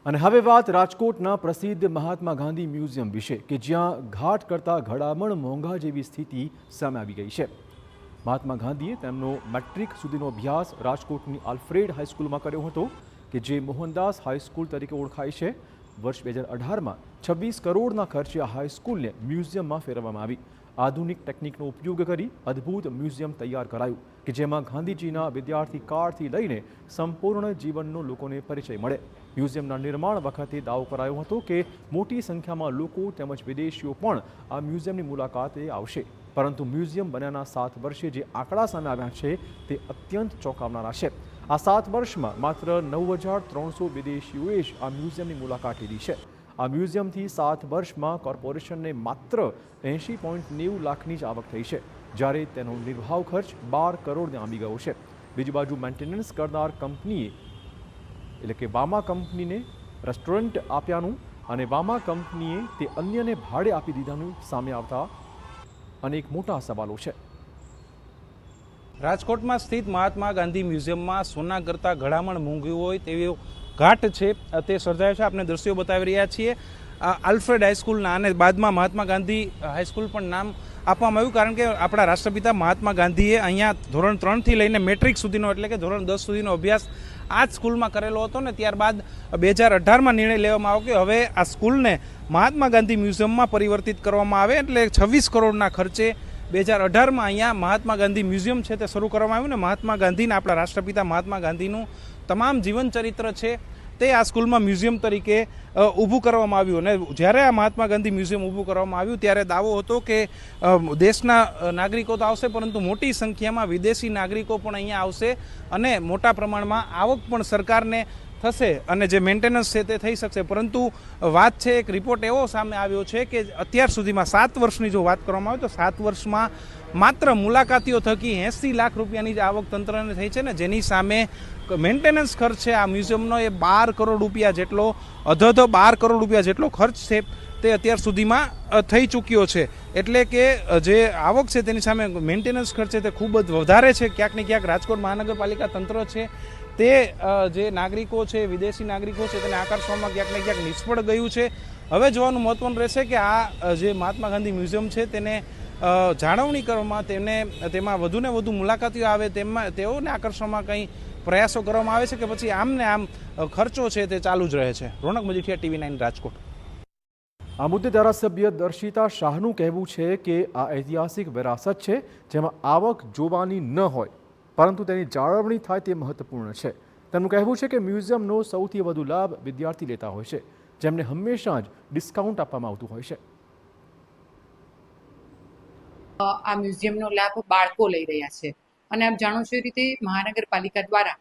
અને હવે વાત રાજકોટના પ્રસિદ્ધ મહાત્મા ગાંધી મ્યુઝિયમ વિશે કે જ્યાં ઘાટ કરતા ઘડામણ મોંઘા જેવી સ્થિતિ સામે આવી ગઈ છે। મહાત્મા ગાંધીએ તેમનો મેટ્રિક સુધીનો અભ્યાસ રાજકોટની આલ્ફ્રેડ હાઈસ્કૂલમાં કર્યો હતો કે જે મોહનદાસ હાઈસ્કૂલ તરીકે ઓળખાય છે। વર્ષ 2018માં 26 કરોડના ખર્ચે આ હાઈસ્કૂલને મ્યુઝિયમમાં ફેરવવામાં આવી। આધુનિક ટેકનિકનો ઉપયોગ કરી અદ્ભુત મ્યુઝિયમ તૈયાર કરાયું કે જેમાં ગાંધીજીના વિદ્યાર્થી કાળથી લઈને સંપૂર્ણ જીવનનો લોકોને પરિચય મળે। મ્યુઝિયમના નિર્માણ વખતે દાવો કરાયો હતો કે મોટી સંખ્યામાં લોકો તેમજ વિદેશીઓ પણ આ મ્યુઝિયમની મુલાકાતે આવશે, પરંતુ મ્યુઝિયમ બન્યાના 7 વર્ષે જે આંકડા સામે આવ્યા છે તે અત્યંત ચોંકાવનારા છે। આ 7 વર્ષમાં માત્ર 9,300 વિદેશીઓએ જ આ મ્યુઝિયમની મુલાકાત લીધી છે। આ મ્યુઝિયમથી 7 વર્ષમાં કોર્પોરેશનને માત્ર 80.90 લાખની જ આવક થઈ છે, જ્યારે તેનો નિર્વાહ ખર્ચ 12 કરોડને આંબી ગયો છે। બીજી બાજુ મેન્ટેનન્સ કરનાર કંપનીએ એટલે કે વામા કંપનીને રેસ્ટોરન્ટ આપ્યાનું અને વામા કંપનીએ તે અન્યને ભાડે આપી દીધાનું સામે આવતા અનેક મોટા સવાલો છે। રાજકોટમાં સ્થિત મહાત્મા ગાંધી મ્યુઝિયમમાં સોના કરતાં ઘડામણ મોંઘી હોય તેવો ઘાટ છે તે સર્જાયો છે। આપણે દ્રશ્યો બતાવી રહ્યા છીએ આલ્ફ્રેડ હાઈસ્કૂલના, અને બાદમાં મહાત્મા ગાંધી હાઈસ્કૂલ પણ નામ આપવામાં આવ્યું કારણ કે આપણા રાષ્ટ્રપિતા મહાત્મા ગાંધીએ અહીંયા ધોરણ 3થી લઈને મેટ્રિક સુધીનો એટલે કે ધોરણ 10 સુધીનો અભ્યાસ આ જ સ્કૂલમાં કરેલો હતો ને ત્યારબાદ 2018માં નિર્ણય લેવામાં આવ્યો કે હવે આ સ્કૂલને મહાત્મા ગાંધી મ્યુઝિયમમાં પરિવર્તિત કરવામાં આવે, એટલે 26 કરોડના ખર્ચે 2018માં અહીંયા મહાત્મા ગાંધી મ્યુઝિયમ છે તે શરૂ કરવામાં આવ્યું ને મહાત્મા ગાંધીના આપણા રાષ્ટ્રપિતા મહાત્મા ગાંધીનું તમામ જીવન ચરિત્ર છે તે આ સ્કૂલમાં મ્યુઝિયમ તરીકે ઊભું કરવામાં આવ્યું। અને જ્યારે આ મહાત્મા ગાંધી મ્યુઝિયમ ઊભું કરવામાં આવ્યું ત્યારે દાવો હતો કે દેશના નાગરિકો તો આવશે, પરંતુ મોટી સંખ્યામાં વિદેશી નાગરિકો પણ અહીંયા આવશે અને મોટા પ્રમાણમાં આવક પણ સરકારને થશે અને જે મેન્ટેનન્સ છે તે થઈ શકશે। પરંતુ વાત છે, એક રિપોર્ટ એવો સામે આવ્યો છે કે અત્યાર સુધીમાં 7 વર્ષની જો વાત કરવામાં આવે તો 7 વર્ષમાં માત્ર મુલાકાતીઓ થકી 80 લાખ રૂપિયાની જ આવક તંત્રને થઈ છે ને જેની સામે મેન્ટેનન્સ ખર્ચ છે આ મ્યુઝિયમનો એ 12 કરોડ રૂપિયા જેટલો 12 કરોડ રૂપિયા જેટલો ખર્ચ છે તે અત્યાર સુધીમાં થઈ ચૂક્યો છે। એટલે કે જે આવક છે તેની સામે મેન્ટેનન્સ ખર્ચ છે તે ખૂબ જ વધારે છે। ક્યાંક ને ક્યાંક રાજકોટ મહાનગરપાલિકા તંત્ર છે તે જે નાગરિકો છે, વિદેશી નાગરિકો છે તેને આકર્ષવામાં ક્યાંક ને ક્યાંક નિષ્ફળ ગયું છે। હવે જોવાનું મહત્વનું રહેશે કે આ જે મહાત્મા ગાંધી મ્યુઝિયમ છે તેને જાળવણી કરવામાં, તેમાં વધુને વધુ મુલાકાતીઓ આવે તેઓને આકર્ષવામાં કંઈ પ્રયાસો કરવામાં આવે છે કે પછી આમને આમ ખર્ચો છે તે ચાલુ જ રહે છે। રોનક મજીઠિયા, TV9 રાજકોટ। આ મુદ્દે ધારાસભ્ય દર્શિતા શાહનું કહેવું છે કે આ ઐતિહાસિક વિરાસત છે જેમાં આવક જોવાની ન હોય પરંતુ તેની જાળવણી થાય તે મહત્વપૂર્ણ છે। તેમનું કહેવું છે કે મ્યુઝિયમનો સૌથી વધુ લાભ વિદ્યાર્થી લેતા હોય છે, જેમને હંમેશા જ ડિસ્કાઉન્ટ આપવામાં આવતું હોય છે। આ મ્યુઝિયમનો લાભ બાળકો લઈ રહ્યા છે અને આપ જાણો છો એ રીતે મહાનગરપાલિકા દ્વારા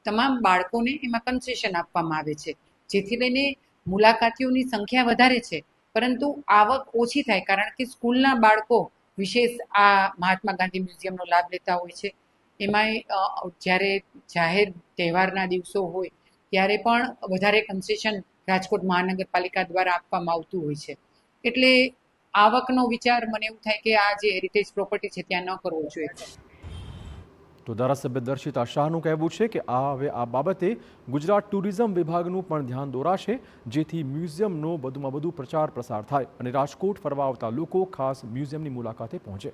તમામ બાળકોને એમાં કન્સેશન આપવામાં આવે છે, જેથી લઈને મુલાકાતીઓની સંખ્યા વધારે છે પરંતુ આવક ઓછી થાય, કારણ કે સ્કૂલના બાળકો વિશેષ આ મહાત્મા ગાંધી મ્યુઝિયમનો લાભ લેતા હોય છે। એમાંય જ્યારે જાહેર તહેવારના દિવસો હોય ત્યારે પણ વધારે કન્સેશન રાજકોટ મહાનગરપાલિકા દ્વારા આપવામાં આવતું હોય છે। એટલે આવકનો વિચાર મને એવું થાય કે આ જે હેરિટેજ પ્રોપર્ટી છે ત્યાં ન કરવો જોઈએ। તો ધારાસભ્ય દર્શિતા શાહનું કહેવું છે કે હવે આ બાબતે ગુજરાત ટુરિઝમ વિભાગનું પણ ધ્યાન દોરાશે, જેથી મ્યુઝિયમનો વધુમાં વધુ પ્રચાર પ્રસાર થાય અને રાજકોટ ફરવા આવતા લોકો ખાસ મ્યુઝિયમની મુલાકાતે પહોંચે।